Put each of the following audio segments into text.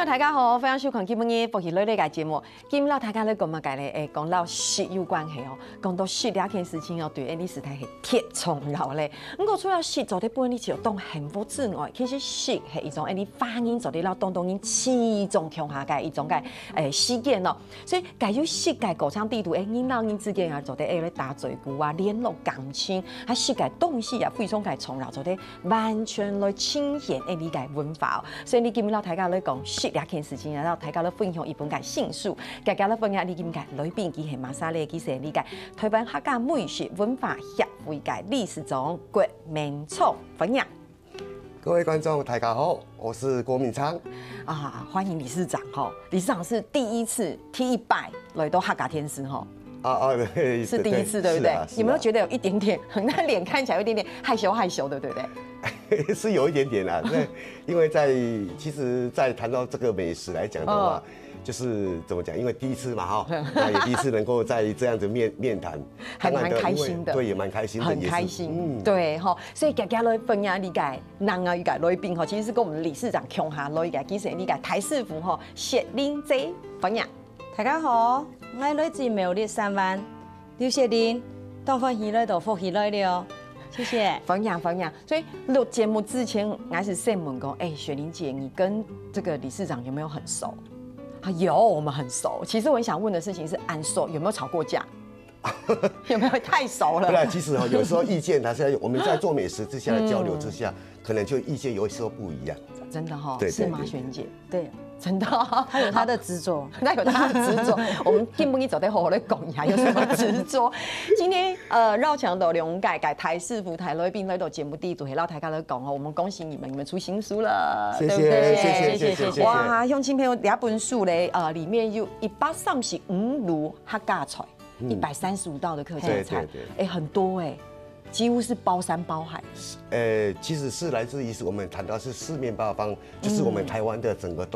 大家好，欢迎收看今晡日福气类的节目。今日大家咧讲嘛，家咧讲到食有关系哦，讲到食两件事情哦，对历史台是铁重要咧。不过除了食做啲本你就当幸福之外，其实食系一种你发音做啲老当当因七种强下嘅一种嘅事件哦。所以介有食介歌唱地图因老人之间啊做啲咧打嘴鼓啊，联络感情，啊食介东西啊非常介重要，做啲完全来呈现你介文化。所以你今日大家咧讲食两件事情，然后大家咧分享一本介杏树，大家咧分享你今介里边佢系马莎咧，佢是你介台湾客家美食文化协会介理事长郭明聪分享。各位观众，大家好，我是郭明昌啊，欢迎理事长哈！理事长是第一次T100来到客家天师哈。对，是第一次，对不对？有没有觉得有一点点，那脸看起来有一点点害羞害羞的，对不对？是有一点点啦，因为其实，在谈到这个美食来讲的话，就是怎么讲？因为第一次嘛哈，那也第一次能够在这样子面谈，还蛮开心的，对，也蛮开心的，很开心，对哈。所以大家来分享理解，人啊，理解来宾哈，其实是跟我们理事长共下来解，其实理解台师傅哈，谢林姐分享。大家好，我来自苗栗3湾，刘雪玲，东方喜来到福喜来了，谢谢。分享。所以录节目之前，还是先问过，雪玲姐，你跟这个理事长有没有很熟？有，我们很熟。其实我很想问的事情是，安熟有没有吵过架？有没有太熟了？不然，其实有时候意见还是我们在做美食之下的交流之下，可能就意见有时候不一样。真的哈，对，是吗，璇姐？对。真的，他有他的执着，他有他的执着。我们今不一走在好好的讲一下有什么执着。今天绕墙的龙改台师傅台来宾来到节目第一组，让大家来讲哦。我们恭喜你们出新书了，谢谢，对不对？谢谢。哇，乡亲朋友，两本书嘞，里面有135炉客家菜，135道的客家菜，很多几乎是包山包海。其实是来自于我们谈到是四面八方，就是我们台湾的整个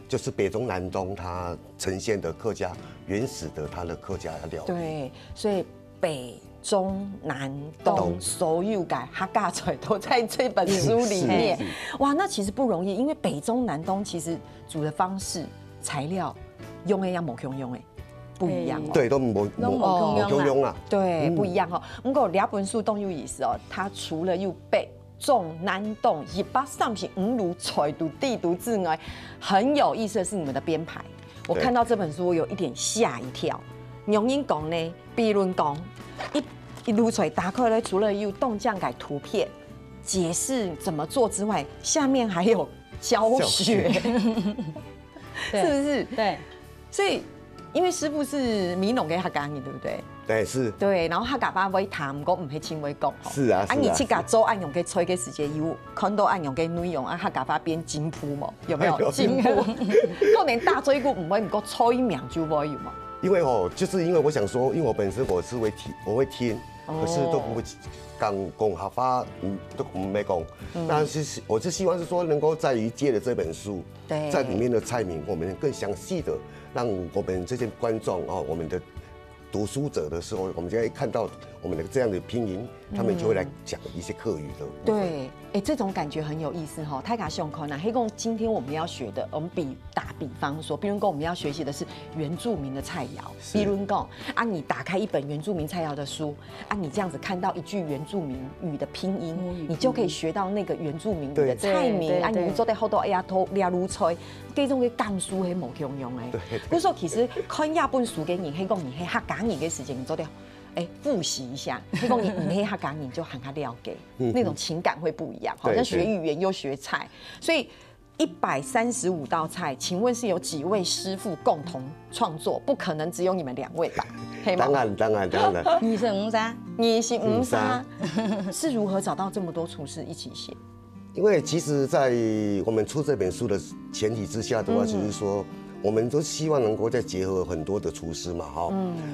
就是北中南东，它呈现的客家原始的它的客家料理。对，所以北中南东所有的客家菜都在这本书里面。哇，那其实不容易，因为北中南东其实煮的方式、材料用的要某用不一样对，都某用啊，对，不一样哦。不过两本书都有意思哦，它除了有北中南东135炉菜度地图之外，很有意思的是你们的编排。我看到这本书，我有一点吓一跳。用英讲呢，比如讲一炉菜打开来，除了有冻酱改图片解释怎么做之外，下面还有教学，是不是？对，所以。因为师傅是闽南嘅客家人，对不对？对，是。对，然后客家话会谈，唔过唔系亲会讲。是啊。你去甲做按用嘅吹嘅时间有看到按用嘅内容，客家话变金铺嘛？有没有金铺？可能大嘴骨唔会，唔过吹名就会有嘛。因为就是因为我想说，因为我本身我会听，可是都不会讲客家话，都没讲。但是我是希望是说，能够在于借的这本书，在里面的菜名，我们更详细的。让我们这些观众我们的读书者的时候，我们就会看到我们的这样的拼音，他们就会来讲一些客语的。对，这种感觉很有意思哈。泰卡兄可能黑公，今天我们要学的，我们打比方说，比如说我们要学习的是原住民的菜肴。比如说你打开一本原住民菜肴的书，你这样子看到一句原住民语的拼音，你就可以学到那个原住民语的菜名。你做在好多抓卤菜，这种嘅讲书係冇用用嘅。所以说其实看一本书给你，黑公你黑客家人嘅事情，你做掉。复习一下，如果你黑客家人就喊他了解，那种情感会不一样，好像学语言又学菜，所以135道菜，请问是有几位师傅共同创作？不可能只有你们2位吧？当然。你是5杀，你是5杀，是如何找到这么多厨师一起写？因为其实，在我们出这本书的前提之下的话，就是说，我们都希望能够再结合很多的厨师嘛，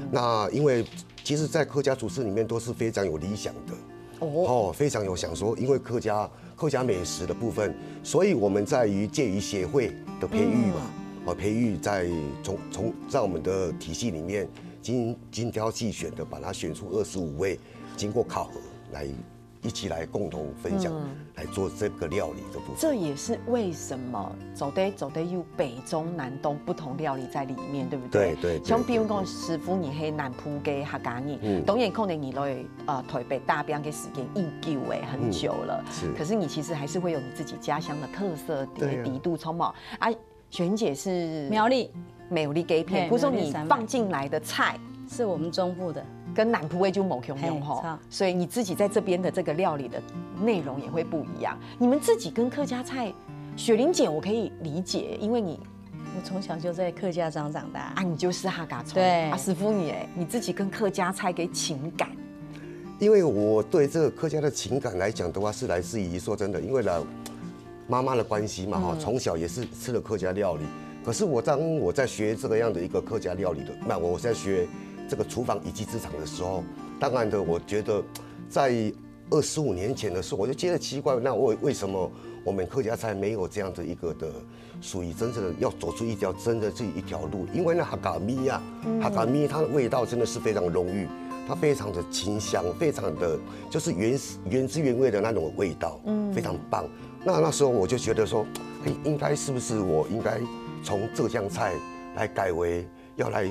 那因为其实，在客家厨师里面都是非常有理想的。哦，非常有想说，因为客家美食的部分，所以我们在于介于协会的培育嘛，培育在我们的体系里面精挑细选的把它选出25位，经过考核来一起来共同分享，来做这个料理的部分。这也是为什么走得有北中南东不同料理在里面，对不对？对。像比如讲师傅你喺南埔嘅客家人，当然可能你来台北大边嘅时间已久很久了，可是你其实还是会有你自己家乡的特色的底度冲嘛。啊，雪玲姐是苗栗给片，不是说你放进来的菜是我们中部的。跟南部味就某用哈，所以你自己在这边的这个料理的内容也会不一样。你们自己跟客家菜，雪玲姐我可以理解，因为我从小就在客家庄长大啊，你就是客家菜。对啊，师傅你自己跟客家菜给情感，因为我对这个客家的情感来讲的话，是来自于说真的，因为妈妈的关系嘛哈，从小也是吃了客家料理。可是当我在学这个样的一个客家料理的，那我在学这个厨房一技之长的时候，当然的，我觉得在25年前的时候，我就觉得奇怪，那为什么我们客家菜没有这样的一个的属于真正的要走出一条真的这一条路？因为那哈嘎米呀，哈嘎米它的味道真的是非常浓郁，它非常的清香，非常的就是原汁原味的那种味道，非常棒。那时候我就觉得说，应该是不是我应该从浙江菜来改为要来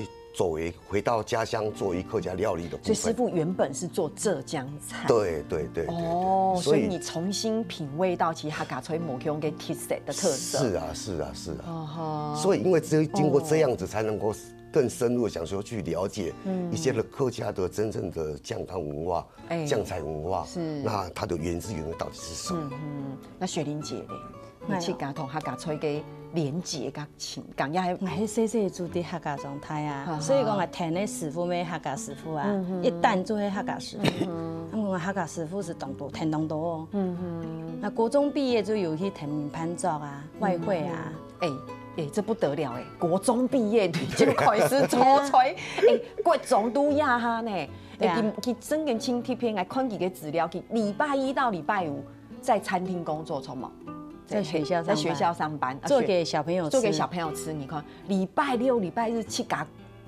回到家乡做一客家料理的部分。所以师傅原本是做浙江菜。对。哦，所以你重新品味到其实客家菜某种给特色的特色。是啊。所以因为经过这样子，才能够更深入的想说去了解一些的客家的真正的酱汤文化、酱菜文化。是。那它的原汁原味到底是什么？那雪玲姐呢？你去跟同客家菜嘅连接甲情感，也系。我迄细细住伫客家状态啊，所以讲我听那师傅咩客家师傅啊，一旦做迄客家师傅，我客家师傅是挺多哦。那国中毕业就有去听名潘作啊、外汇啊。这不得了国中毕业就开始做菜，国中都呀哈呢。佢整个青贴片来看佢嘅资料，佢礼拜一到礼拜五在餐厅工作，从冇。在学校上班，做给小朋友吃。你看，礼拜六、礼拜日去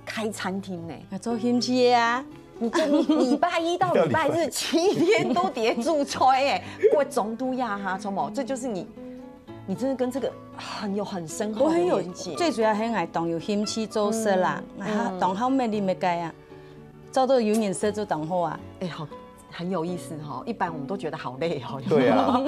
开餐厅呢，做兴趣啊！你礼拜一到礼拜日7天都得做菜过中都亚哈，从某，这就是你真的跟这个很深厚的连接。最主要很爱动有兴趣做事啦，动好咩你咪改啊，做到有颜色就动好啊。好。很有意思哈，一般我们都觉得好累哦。对啊，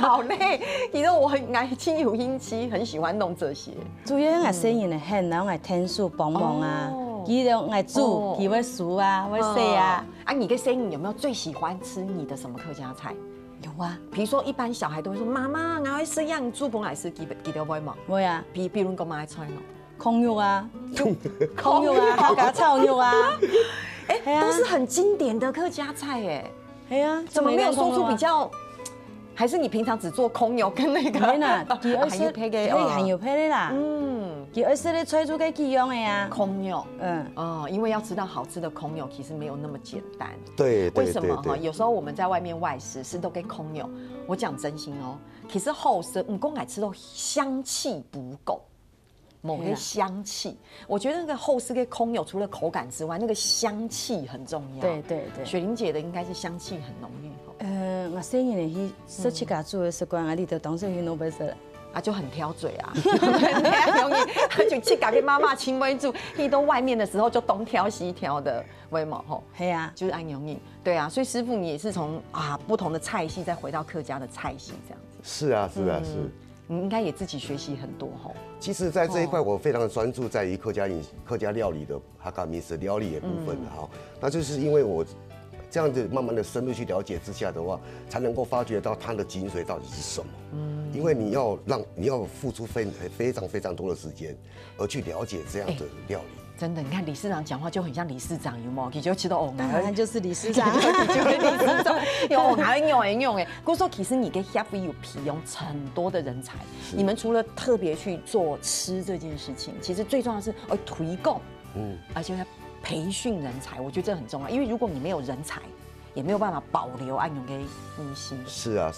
好累。其实我很爱亲有兴趣，很喜欢弄这些。主要爱生意的很，然后爱听书帮忙啊，伊就爱煮，伊会煮啊，会洗啊。你的生意有没有最喜欢吃你的什么客家菜？有啊，比如说一般小孩都会说妈妈，我爱吃样煮饭来吃，记得会吗？会啊。比如讲妈爱菜喏，空肉啊，客家炒肉啊。都是很经典的客家菜怎么没有说出比较？还是你平常只做空油跟那个？没啦，佢爱食配嘅，含油配的啦。佢爱食的菜煮嘅起用的呀。空油，因为要吃到好吃的空油，其实没有那么简单。对。为什么哈？有时候我们在外面外食是都给空油，我讲真心哦，其实后生唔讲爱吃到香气不够。某个香气，我觉得那个后丝跟空油除了口感之外，那个香气很重要。对。雪玲姐的应该是香气很浓郁。我生意去说起家做的习惯啊，你都当时去弄不食就很挑嘴啊，很容易就去家跟妈妈亲为主，你都外面的时候就东挑西挑的，为毛吼？嘿啊，就是安容易。对啊，所以师傅你也是从不同的菜系再回到客家的菜系这样子。是啊。你应该也自己学习很多吼。其实，在这一块我非常的专注在于客家料理的客家美食料理的部分哈。那就是因为我这样子慢慢的深入去了解之下的话，才能够发掘到它的精髓到底是什么。因为你要付出非常多的时间，而去了解这样的料理。真的，你看理事长讲话就很像理事长，有冇？你就知道他就是理事长，就是理事长。有哪用哎？我说其实你跟协会有培养很多的人才。你们除了特别去做吃这件事情，其实最重要的是推广，而且要培训人才，我觉得这很重要，因为如果你没有人才，也没有办法保留安永给你西。是啊，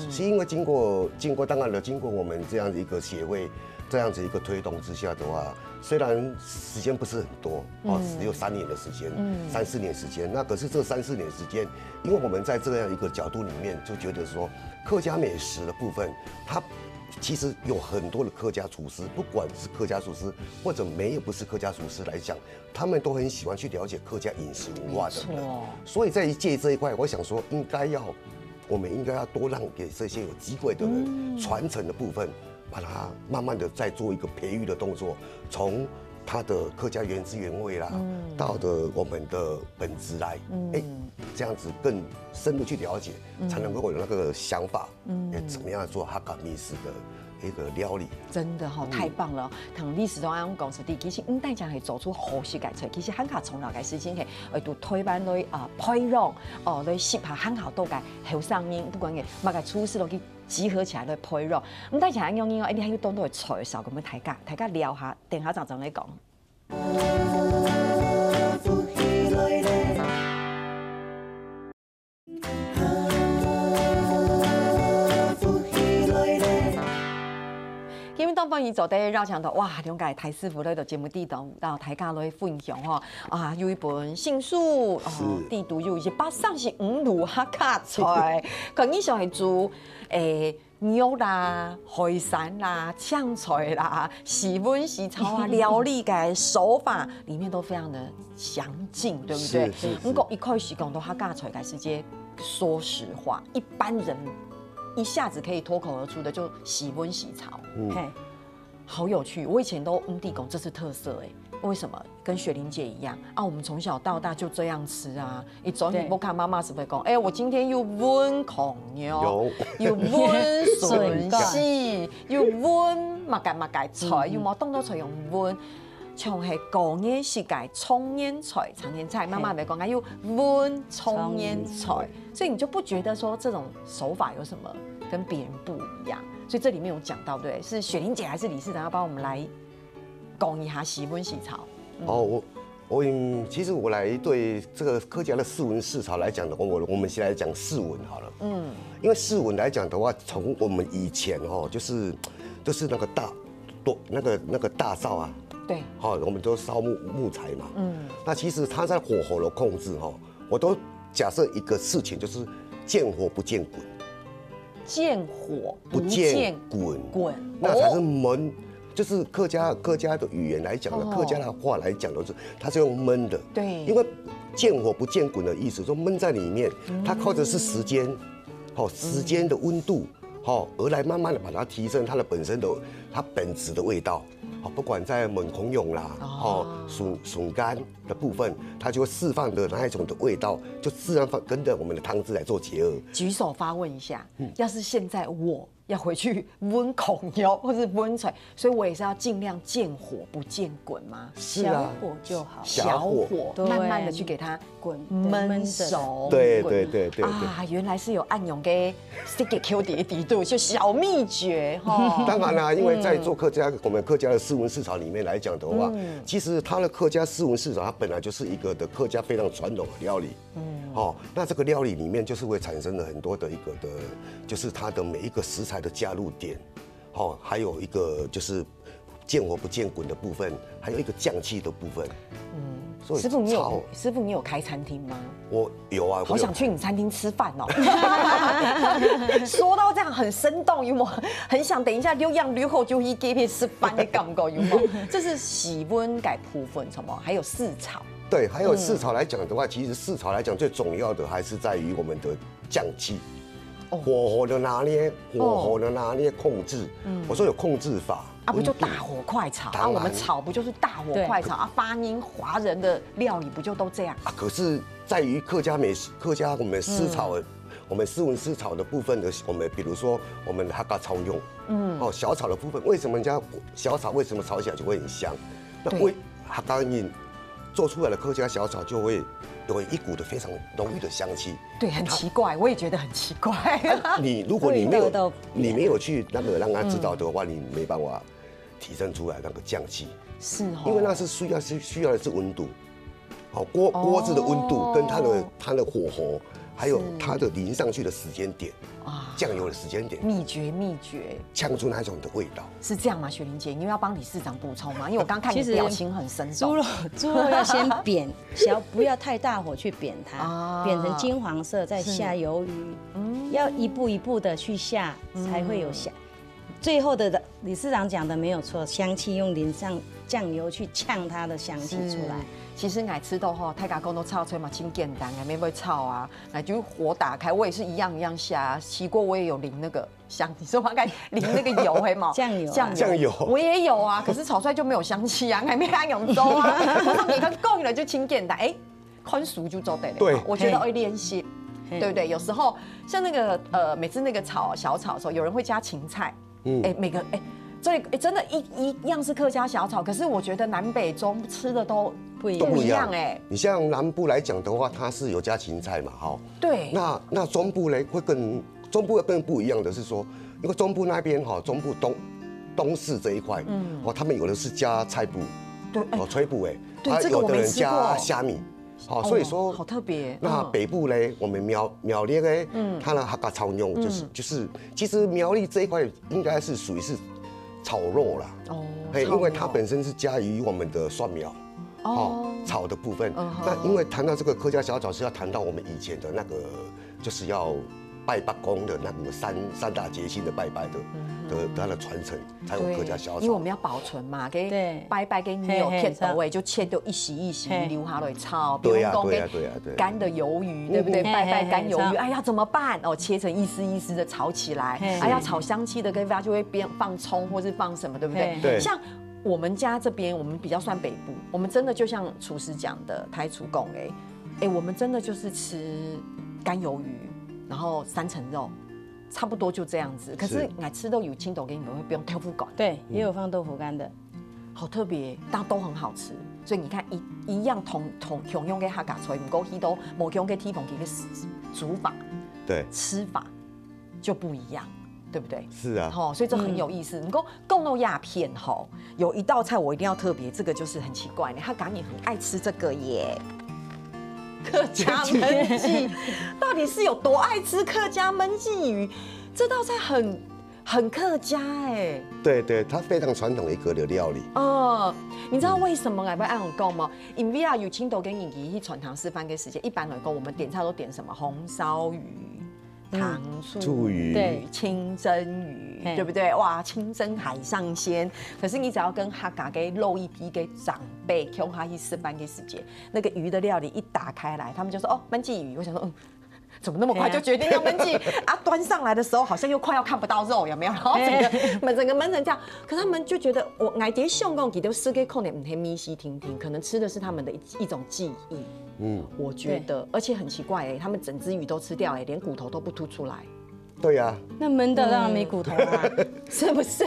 是因为经过当然了，经过我们这样的一个协会这样子一个推动之下的话，虽然时间不是很多只有3年的时间，3、4年时间，那可是这3、4年时间，因为我们在这样一个角度里面就觉得说，客家美食的部分，它其实有很多的客家厨师，不管是客家厨师或者不是客家厨师来讲，他们都很喜欢去了解客家饮食文化的人。所以在借这一块，我想说，我们应该要多让给这些有机会的人传承的部分，把它慢慢的再做一个培育的动作，从他的客家原汁原味啦，到的我们的本质来，这样子更深入去了解，才能够有那个想法，怎么样做哈嘎米式的一个料理。真的太棒了！唐历史中安讲实地，其实大家系做出好食嘅菜，其实很卡从老嘅事情系，都推翻对配容对适合很好都嘅后生人，不管嘅乜嘅厨师都去集合起来来配肉。咁大家安樣樣，你喺當到嘅菜嘅時候，咁樣大家聊下，定下就嚟講。今日當幫伊做啲繞牆頭，哇！兩屆台師傅咧就節目地度，然後大家來分享有一本新書，地圖有135路客家菜，佢以上係做牛啦、海產啦、醬菜啦、時溫時炒料理嘅手法，裡面都非常的詳盡，對不對？不過一開始講到客家菜嘅時間，說實話，一般人一下子可以脫口而出的就時溫時炒，好有趣。我以前都地講這是特色為什麼？跟雪玲姐一樣我們從小到大就這樣吃啊。一早你不看媽媽是不是講，我今天又溫孔牛，又溫筍絲，又溫乜嘢菜，又冇當到菜用溫。像係過年時嘅蔥煙菜、長年菜，媽媽咪講又溫蔥煙菜，所以你就不覺得說這種手法有什麼跟別人不一樣。所以這裡面有講到，對，是雪玲姐還是理事長要幫我們來講一下時溫時炒？其實我來對這個客家的士文士炒來講的話，我們先來講士文好了。因為士文來講的話，從我們以前就是那個大灶啊。對，我們都燒木材嘛。那其實它在火候的控制我都假設一個事情，就是見火不見滾。見火不見滾，那才是燜。就是客家的語言來講的，客家的話來講的是，它是用燜的。對，因為見火不見滾的意思，說燜在裡面，它靠的是時間，時間的溫度，而來慢慢的把它提升它的本身的它本質的味道。不管在燜孔勇啦，筍乾的部分，它就會釋放的那一種的味道，就自然跟着我們的湯汁來做結合。舉手發問一下，要是現在我要回去燜孔牛或是燜菜，所以我也是要盡量見火不見滾嗎？是啊，小火就好，小火慢慢的去給它燜熟。對原來是有暗用嘅 CQ 的底度，就小秘訣當然啦，因為在做我們客家的士文士炒裡面來講的話，其實它的客家士文士炒，它本來就是一個的客家非常傳統的料理。那這個料理裡面就是會產生了很多的一個的，就是它的每一個食材的加入點，還有一個就是見火不見滾的部分，還有一個醬氣的部分。師傅，你有開餐廳嗎？我有啊，好想去你餐廳吃飯哦。說到這樣很生動，有冇？很想等一下溜樣溜後就一給片吃飯的感覺，有冇？這是時溫改部分，什麼？還有試炒。對，還有試炒來講的話，其實試炒來講最重要的還是在於我們的醬氣。火候的拿捏，控制。我說有控制法不就大火快炒我們炒不就是大火快炒發音華人的料理不就都這樣可是在於客家美食，客家我們濕炒我們士文士炒的部分的，我們比如說我們的客家炒用，小炒的部分，為什麼人家小炒為什麼炒起來就會很香？那為客家人做出來的客家小炒就會有一股的非常濃郁的香氣。對，很奇怪，我也覺得很奇怪。如果你沒有去那個讓他知道的話，你沒辦法提升出來那個醬氣。是因為那是需要的是溫度。好锅子的温度跟它的火候，还有它的淋上去的时间点，酱油的时间点，秘诀，呛出那种的味道。是这样吗？雪玲姐，你要帮理事长补充吗？因为我刚看你表情很生动。猪肉要先煸，不要太大火去煸它，煸成金黄色，再下鱿鱼，要一步一步的去下，才会有香。最后的理事长讲的没有错，香气用淋上酱油去呛它的香气出来。其实爱吃豆吼，太家公都炒出来嘛，清简单，没会炒啊，那就火打开，我也是一样下，起锅我也有淋那个香，你说我该淋那个油黑嘛？酱油，我也有啊，可是炒出来就没有香气啊，还没按永州啊，你看够了就清简单，宽熟就做对了。对，我觉得会练习，对不对？有时候像那个每次那个小炒的时候，有人会加芹菜，每个真的一样是客家小炒，可是我觉得南北中吃的都不一样你像南部来讲的话，它是有加芹菜嘛，对。那中部呢会更不一样的是说，因为中部那边中部东市这一块，他们有的是加菜脯，对，炊脯对，有的人加虾米。所以说好特别。那北部呢，我们苗栗呢，它的客家炒肉就是，其实苗栗这一块应该是属于是炒肉啦，因为它本身是加于我们的蒜苗，炒的部分。那因为谈到这个客家小炒，是要谈到我们以前的那个，就是要拜八公的那个三大节庆的拜的它的传承，才有客家小炒。因为我们要保存嘛，给拜给你有片头尾，就切掉一席留下来炒。对呀，干的鱿鱼，对不对？拜干鱿鱼，要怎么办？切成一丝一丝的炒起来。要炒香气的，跟大家就会边放葱或是放什么，对不对？对。像我们家这边，我们比较算北部，我们真的就像厨师讲的，台厨讲我们真的就是吃干鱿鱼，然后3层肉。差不多就这样子，可是爱吃豆有青豆给你们会不用豆腐干，对，也有放豆腐干的，好特别，但都很好吃。所以你看一样同用给客家菜，不过都没用给天凤鸡的煮法，对，吃法就不一样，对不对？是啊，所以这很有意思。不过贡肉鸦片有一道菜我一定要特别，这个就是很奇怪的，客家人很爱吃这个耶。客家焖鲫到底是有多爱吃客家焖鲫鱼？这道菜很客家对，它非常传统的一个的料理。你知道为什么我要按我讲吗？因为有青豆跟银鱼去传堂示范给时间，一般来讲我们点菜都点什么红烧鱼、糖醋鱼、对，清蒸鱼，对不对？哇，清蒸海上鲜。可是你只要跟客家给漏一批给长辈，用他去示范给时间，那个鱼的料理一打开来，他们就说焖鲫鱼。我想说，怎么那么快就决定要焖鲫啊？端上来的时候好像又快要看不到肉，有没有？然后整个焖成这样，可他们就觉得我爱碟相公给都吃给可能唔很迷西听听，可能吃的是他们的一种记忆。我觉得，而且很奇怪他们整只鱼都吃掉连骨头都不吐出来。对呀，那焖的当然没骨头啊，是不是？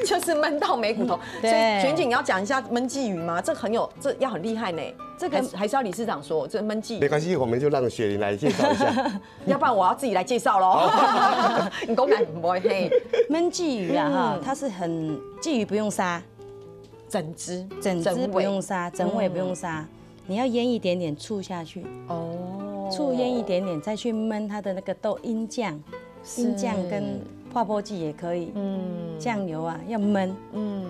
就是焖到没骨头。所以璇姐你要讲一下焖鲫鱼吗？这要很厉害呢。这个还是要理事长说，这焖鲫鱼。没关系，我们就让雪玲来介绍一下。要不然我要自己来介绍喽。你公然不会嘿。焖鲫鱼啊它是鲫鱼不用杀，整只不用杀，整尾不用杀，你要腌一点点醋下去。醋腌一点点，再去焖它的那个鹰酱跟泡泡剂也可以。酱油要焖，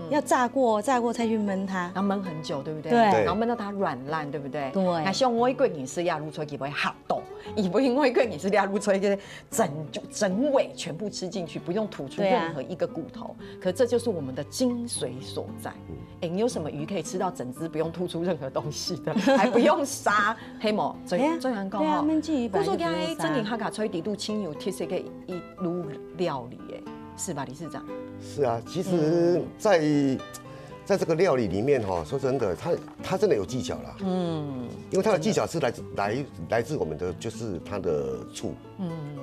要炸过再去焖它，然后焖很久，对不对？对，然后焖到它软烂，对不对？对。那像我一个人是要入吹，也不会好冻，也不因为一个人是要入吹，整尾全部吃进去，不用吐出任何一个骨头。可这就是我们的精髓所在。你有什么鱼可以吃到整只不用吐出任何东西的，还不用杀？黑毛最难讲对啊，焖鲫鱼本来就不用杀。正经客家菜底都清油贴这个一炉料理是吧，理事长？是啊，其实在这个料理里面说真的，它真的有技巧啦。因为它的技巧是来自我们的就是它的醋。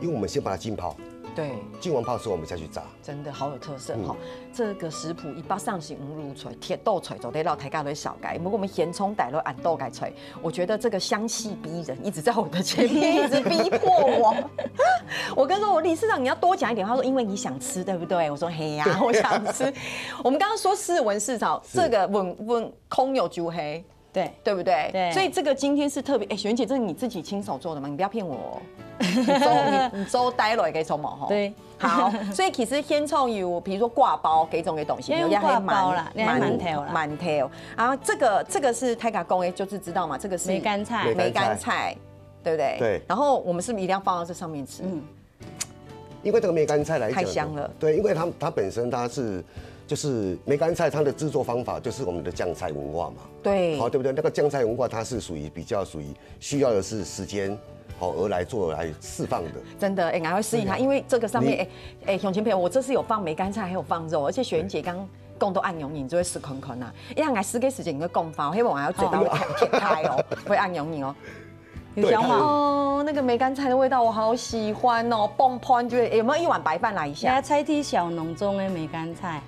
因为我们先把它浸泡。对，浸完泡之后我们再去炸，真的好有特色这个食谱一包上是五入锤，铁豆锤走得到台家的小改。如果我们咸葱逮了俺豆改锤，我觉得这个香气逼人，一直在我的前面，一直逼迫我。我跟说，我理事长你要多讲一点。他说因为你想吃，对不对？我说嘿呀，我想吃。我们刚刚说斯文市场这个问空有猪黑。对不对？对所以这个今天是特别，璇姐，这是你自己亲手做的吗？你不要骗我哦。你周待落给什么吼？对。好，所以其实先从有，比如说挂包几种嘅东西，用挂包啦，馒头啦，馒头。然后这个是泰嘎公诶，就是知道嘛，这个是梅干菜，梅干菜，对不对？对。然后我们是不是一定要放到这上面吃？因为这个梅干菜来讲，太香了。对，因为它本身就是梅干菜，它的制作方法就是我们的酱菜文化嘛。对。好，对不对？那个酱菜文化它是比较属于需要的是时间。好，而来释放的，真的，我会示意他，因为这个上面，熊前朋友，我这是有放梅干菜，还有放肉，而且璇姐刚讲到按油饮就会湿坤坤啊，一样来湿给时间你会更发，希望还要嘴巴会舔开哦，会按油饮哦。有想法哦，那个梅干菜的味道我好喜欢哦，蹦蹦就有没有一碗白饭来一下？菜地小农中的梅干菜，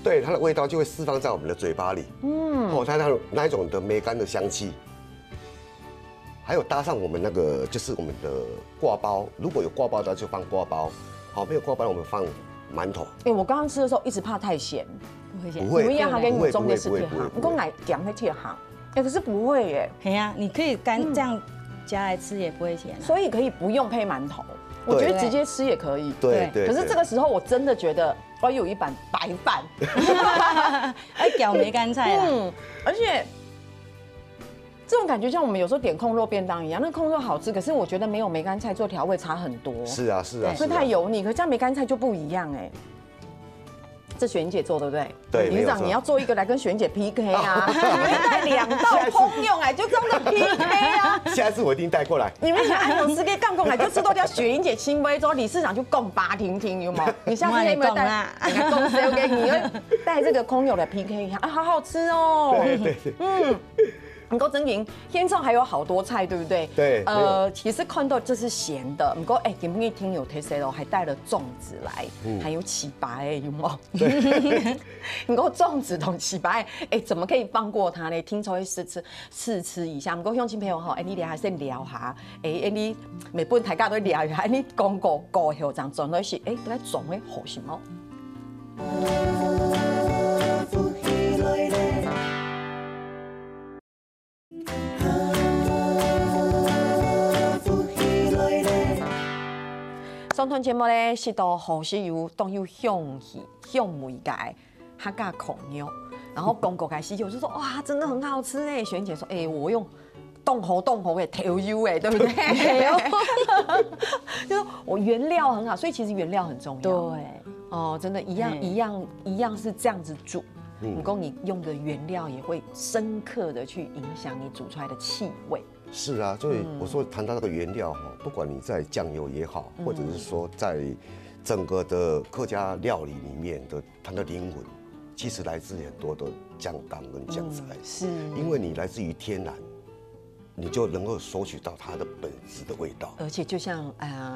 对，它的味道就会释放在我们的嘴巴里，它那一种的梅干的香气。还有搭上我们那个，就是我们的挂包，如果有挂包的就放挂包，好，没有挂包我们放馒头。我刚刚吃的时候一直怕太咸，不会咸，不会，你们一样还给你中间是铁行，你讲来讲会铁行，可是不会耶。对呀，你可以干这样夹来吃也不会咸，所以可以不用配馒头，我觉得直接吃也可以。对。可是这个时候我真的觉得我有一碗白饭，还搅梅干菜啦，而且。这种感觉像我们有时候点控肉便当一样，那控肉好吃，可是我觉得没有梅干菜做调味差很多。是啊，会太油腻。可是这样梅干菜就不一样哎。这璇姐做对不对？对。理事长，你要做一个来跟璇姐 PK 啊！两道通用哎，就这样的 PK 啊！下次我一定带过来。你们想按有时间干过来，就吃多条雪姐轻微之后，理事长就供八听听有吗？你下次有没有带？你看公司 OK， 你会带这个空友来 PK 一下啊，好好吃哦。对。不过真营天上还有好多菜，对不对？对。其实看到这是咸的，不过今天听有 taste 哦，还带了粽子来，还有起白有吗？对。不过粽子同起白，怎么可以放过它呢？听说会试吃一下。不过乡亲朋友哈，你俩还是聊下，你每本大家都聊一下，你讲过后这样种的是，都来种的好什么？上团节目咧是到好是有当有香气、香味的客家控肉，然后广告开始就说哇，真的很好吃哎。璇姐说我用冻好的调油哎，对不对？就是我原料很好，所以其实原料很重要。对，真的，一样是这样子煮。不过你用的原料也会深刻的去影响你煮出来的气味。是啊，所以我说谈到那个原料哈，不管你在酱油也好，或者是说在整个的客家料理里面的它的灵魂，其实来自很多的酱缸跟酱菜，是因为你来自于天然，你就能够索取到它的本质的味道。而且就像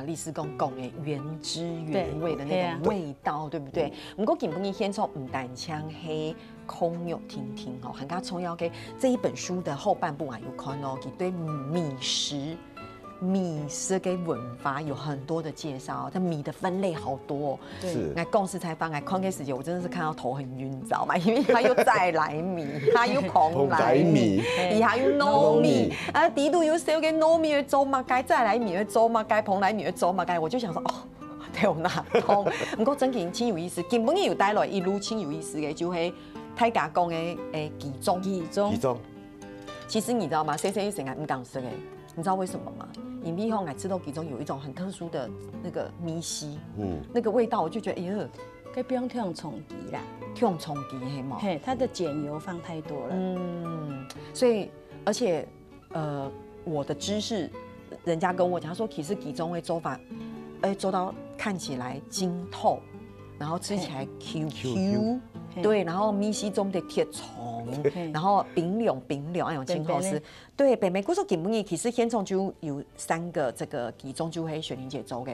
历史讲的原汁原味的那种味道，对不对？不过今天先从唔单枪黑空有听听哦，很加重要给这一本书的后半部有看哦，对米食给文化有很多的介绍，但米的分类好多。是。来公司采访来看给时间，我真的是看到头很晕，知道吗？因为它有再来米，它有蓬莱米，还有糯米，底度有少嘅糯米的做乜街，再来米的做乜街，蓬莱米的做乜街，我就想说头哪痛。不过真嘅真有意思，根本有带来一路真有意思嘅，就係泰家讲的鸡枞。其实你知道吗？谁一生还唔敢吃嘅？你知道为什么吗？因为后来吃到其中有一种很特殊的那个米稀，那个味道我就觉得，可不用用冲击啦，用冲击黑吗？嘿，它的碱油放太多了。所以而且我的知识，人家跟我讲，他说其实其中的做法，做到看起来晶透，然后吃起来 QQ。对，然后米稀中的铁虫，然后冰凉，哎呦，真好吃。对，北美古说根本其实现场就有3个这个其中就会雪玲姐做的。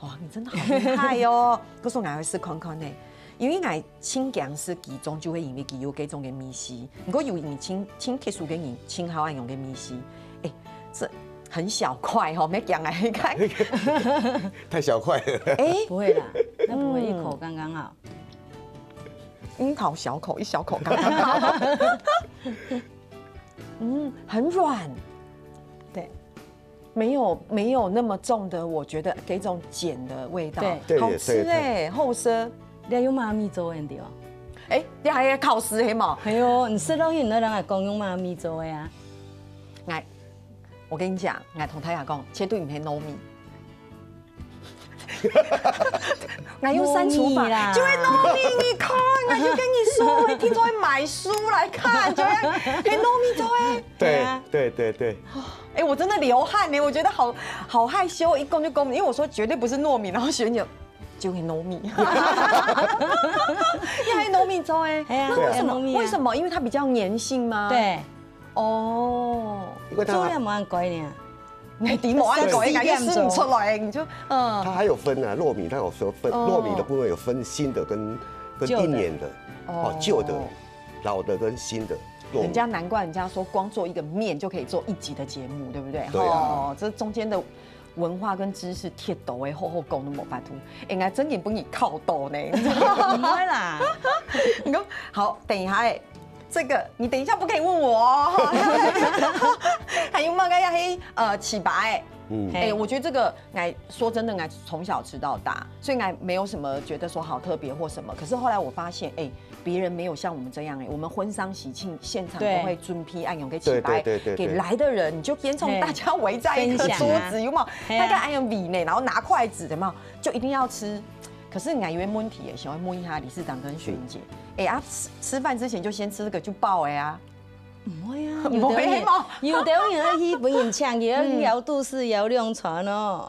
哇，你真的好厉害哦！古说我会试看看呢，因为我清强是其中就会因为其有这种的米稀，如果有你清特殊给你清好爱用的米稀，这很小块哦，没讲来看，太小块了。不会啦，那不会一口刚刚好。樱桃小口，一小口刚刚好。很软，对，没有那么重的，我觉得给一种碱的味道，对好吃哎，厚色。你用妈咪做的对吧？哎，你还要考试黑嘛？哎呦，你吃到很多人还讲用妈咪做的呀。我跟你讲，我同太太讲，切对唔系糯米。我用删除法，就会糯米，你看，我就跟你说，我听说会买书来看，就会很糯米就会。对。哎，我真的流汗呢，我觉得好害羞，一攻就攻，因为我说绝对不是糯米，然后学姐就很糯米，因为糯米粥哎，那为什么？为什么？因为它比较粘性吗？对。哦，因为做量冇按改呢。你点冇按改，感觉吃不出来，你就它还有分啊，糯米它有说分糯米的部分有分新的跟1年的，旧的、老的跟新的。人家难怪人家说光做一个面就可以做1集的节目，对不对？对啊，这中间的文化跟知识贴斗诶，厚讲都冇法度，应该真嘅帮你靠斗呢，你知道吗？唔会啦，你说好，等一下哎。这个你等一下不可以问我哦。还有冇个要黑起白？我觉得这个说真的，从小吃到大，所以没有什么觉得说好特别或什么。可是后来我发现，别人没有像我们这样我们婚丧喜庆现场都会尊批按用给起白，给来的人，你就边从大家围在一个桌子，有没有？大概按用米呢，然后拿筷子，有没有？就一定要吃。可是有些问题也想要问一下理事长跟雪莹姐，吃饭之前就先吃这个就饱啊？唔会啊，有的人去本人抢嘢，摇肚是摇两船哦。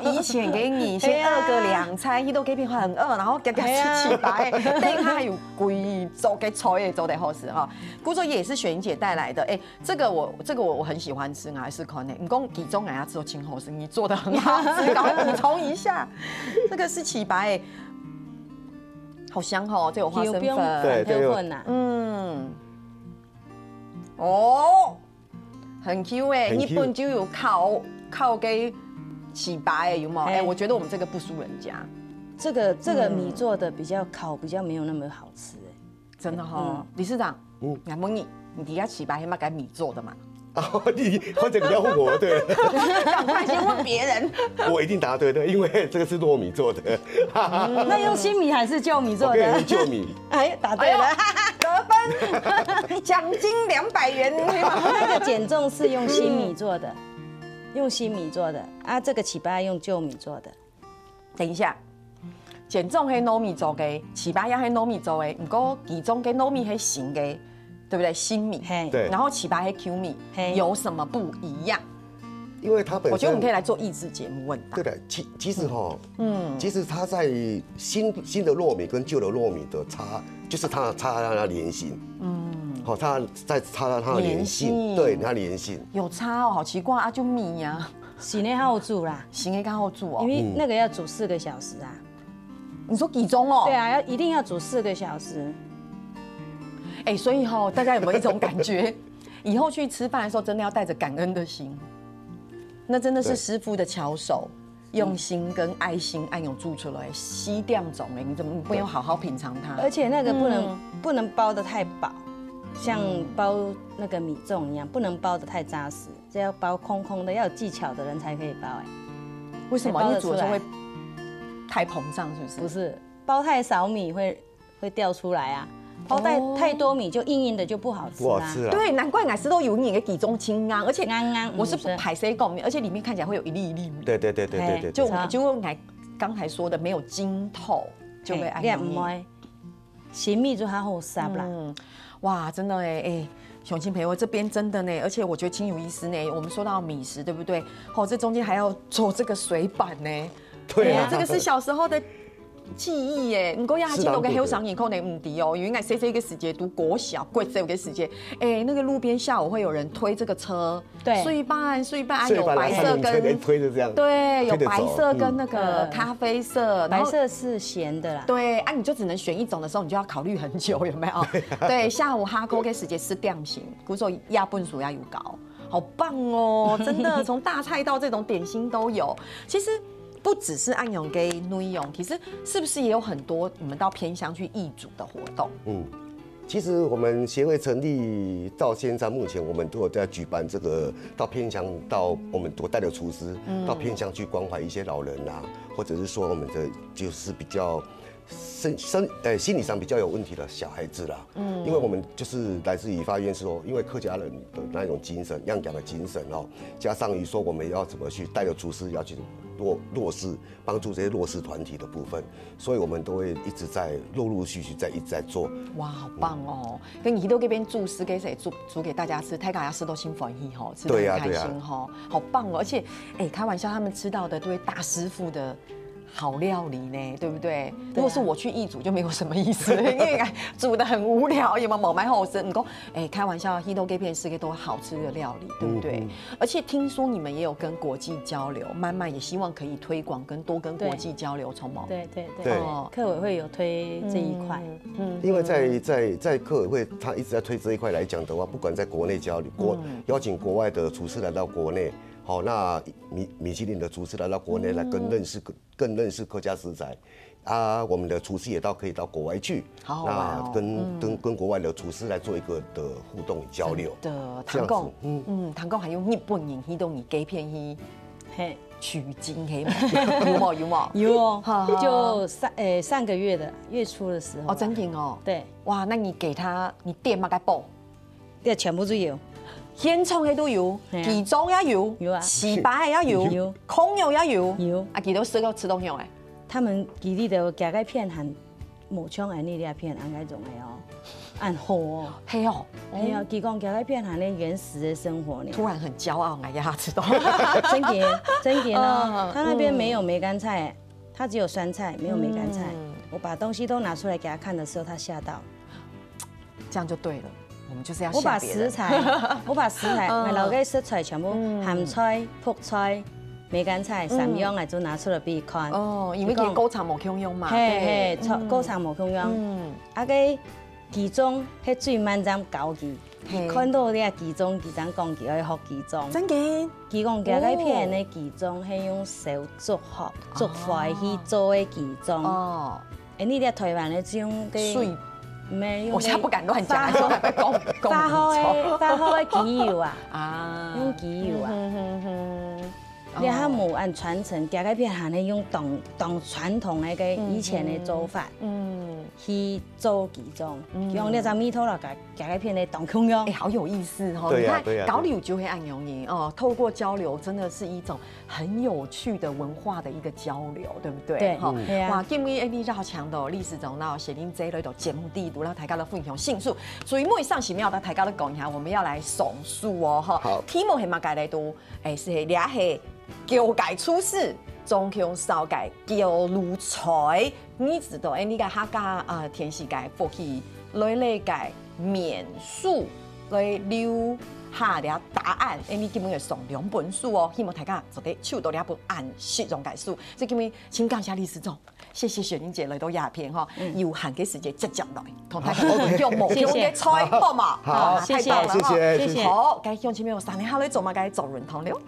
以前给你先饿个2餐，伊都给变很饿，然后给吃起白，但他还有贵粥给炒也粥得好吃哈。古粥也是雪莹姐带来的，这个我很喜欢吃，还是可能你讲其中吃都挺好吃，你做的很好吃，赶快补充一下。这个是起白，好香哦，这有花生粉，对粉呐，很 Q 哎，日本就有靠给起白有没有？我觉得我们这个不输人家。这个米做的比较没有那么好吃真的哈。理事长，我问你底下起白黑嘛改米做的嘛？你或者你要问我对，赶快先问别人。我一定答对的，因为这个是糯米做的。那用新米还是旧米做的？用旧米。答对了，得分，奖金200元。那个减重是用新米做的，这个起白用旧米做的。等一下，减重黑糯米做的，起白也黑糯米做的，不过其中跟糯米黑新的。对不对？新米，对，然后起白黑 Q 米有什么不一样？因为它本身，我觉得我们可以来做益智节目问答。对的，其实其实它在新的糯米跟旧的糯米的差，就是它的粘性，它在差它的粘性，对，它粘性有差哦，好奇怪啊，就米呀，洗内好煮啦，洗内刚好煮哦，因为那个要煮4个小时啊。你说几钟哦？对啊，一定要煮4个小时。所以大家有没有一种感觉，以后去吃饭的时候真的要带着感恩的心，那真的是师傅的巧手，用心跟爱心按用煮出来，西点种你怎么不用好好品尝它？而且那个不能包得太饱，像包那个米粽一样，不能包得太扎实，这要包空空的，要有技巧的人才可以包为什么？因为煮的时候会太膨胀，是不是？不是，包太少米会掉出来啊。包太多米就硬硬的就不好吃啦。对，难怪奶丝都有你的体重轻啊，而且我是排水拱面，而且里面看起来会有一粒一粒米。对，就刚才说的没有筋透，就会爱米。新米就还好吃啦。哇，真的雄青培我这边真的呢，而且我觉得清有意思呢。我们说到米食，对不对？这中间还要做这个水板呢。对啊，这个是小时候的记忆耶，不过还记得个后上以后呢，唔敌哦，因为谁个时节读国小，贵这个时节，那个路边下午会有人推这个车，对，碎半有白色跟推着这样，对，有白色跟那个咖啡色，白色是咸的啦，对你就只能选一种的时候，你就要考虑很久，有没有？对，下午哈口给时节吃点心，比如说鸭笨薯鸭油糕，好棒哦，真的，从大菜到这种点心都有，其实。不只是按用给内容，其实是不是也有很多你们到偏乡去义煮的活动？其实我们协会成立到现在，目前我们都有在举办这个到偏乡，到我们我带的厨师到偏乡去关怀一些老人啊，或者是说我们的就是比较心理上比较有问题的小孩子啦。因为我们就是来自于发愿说，因为客家人的那种精神、样讲的精神哦，加上于说我们要怎么去带着厨师要去弱势，帮助这些弱势团体的部分，所以我们都会一直在陆续一直在做。哇，好棒哦！跟宜都这边厨师给谁煮给大家吃，大家吃都心欢喜吼，吃得很开心吼，好棒哦！而且，开玩笑，他们吃到的都会大师傅的好料理呢，对不对？如果是我去义煮就没有什么意思，因为煮的很无聊，有没有毛买后生？你说，开玩笑，宜都这边是个都好吃的料理，对不对？而且听说你们也有跟国际交流，慢慢也希望可以推广多跟国际交流，从毛对，客委会有推这一块。因为在客委会，他一直在推这一块来讲的话，不管在国内交流，邀请国外的厨师来到国内。好，那米其林的厨师来到国内来更认识客家食材，啊，我们的厨师也可以到国外去，那跟国外的厨师来做一个的互动交流。的，唐贡，唐贡还用日本人去动你给片去，嘿，取经黑有吗？有哦，就上个月的月初的时候。哦，真的哦。对。哇，那你给他，你店嘛该报，店全部都有。现创的都有，鸡枞也有，有啊，糍粑也有，空肉也有，啊，鸡都吃到吃东西哎。他们鸡里头加个片含木枪的那片，按个种的哦，按好哦，嘿哦，嘿哦，鸡讲加个片含那原始的生活呢。突然很骄傲，哎呀，知道，真给呢，他那边没有梅干菜，他只有酸菜，没有梅干菜。我把东西都拿出来给他看的时候，他吓到，这样就对了。我们就是要我把食材，老个食材全部咸菜、泡菜、梅干菜、3样来就拿出来俾他看。哦，因为佢高长无腔用嘛。嘿，高长无腔用。啊个鸡枞，迄最慢针高鸡。看到你啊鸡枞讲鸡爱学鸡枞。真嘅？鸡讲加个片的鸡枞，係用手做坏去做的鸡枞。哦。你哋台湾的这种嘅。我现在不敢乱讲，说还会发好的鸡油啊，用鸡油啊，你还冇按传承，加个片还能用当传统那个以前的做法，去做鸡枞，用那张米头了加个片的当空用，好有意思哦！你看搞柳就会按牛泥哦，透过交流真的是一种很有趣的文化的一个交流，对不对？对，哇，今日你好强的历史中那写进这类的节目地图，让大家的分享迅速。所以每上奇妙的大家都讲一下，我们要来诵述哦，哈。好，题目係乜嘢嚟讀？是俩係叫界出世，中腔少界叫路財。你知道你個客家天時界過去來理解免數來留下了答案，你基本要送2本書哦，希望大家做得手到2本按實用解書。所以今日請感謝理事長，謝謝雪玲姐來到亞片哈，有限嘅時間直接來同大家用無用嘅菜好嘛？好，太棒了，謝謝。好，該向前面有3年後來做嘛？該做認同了。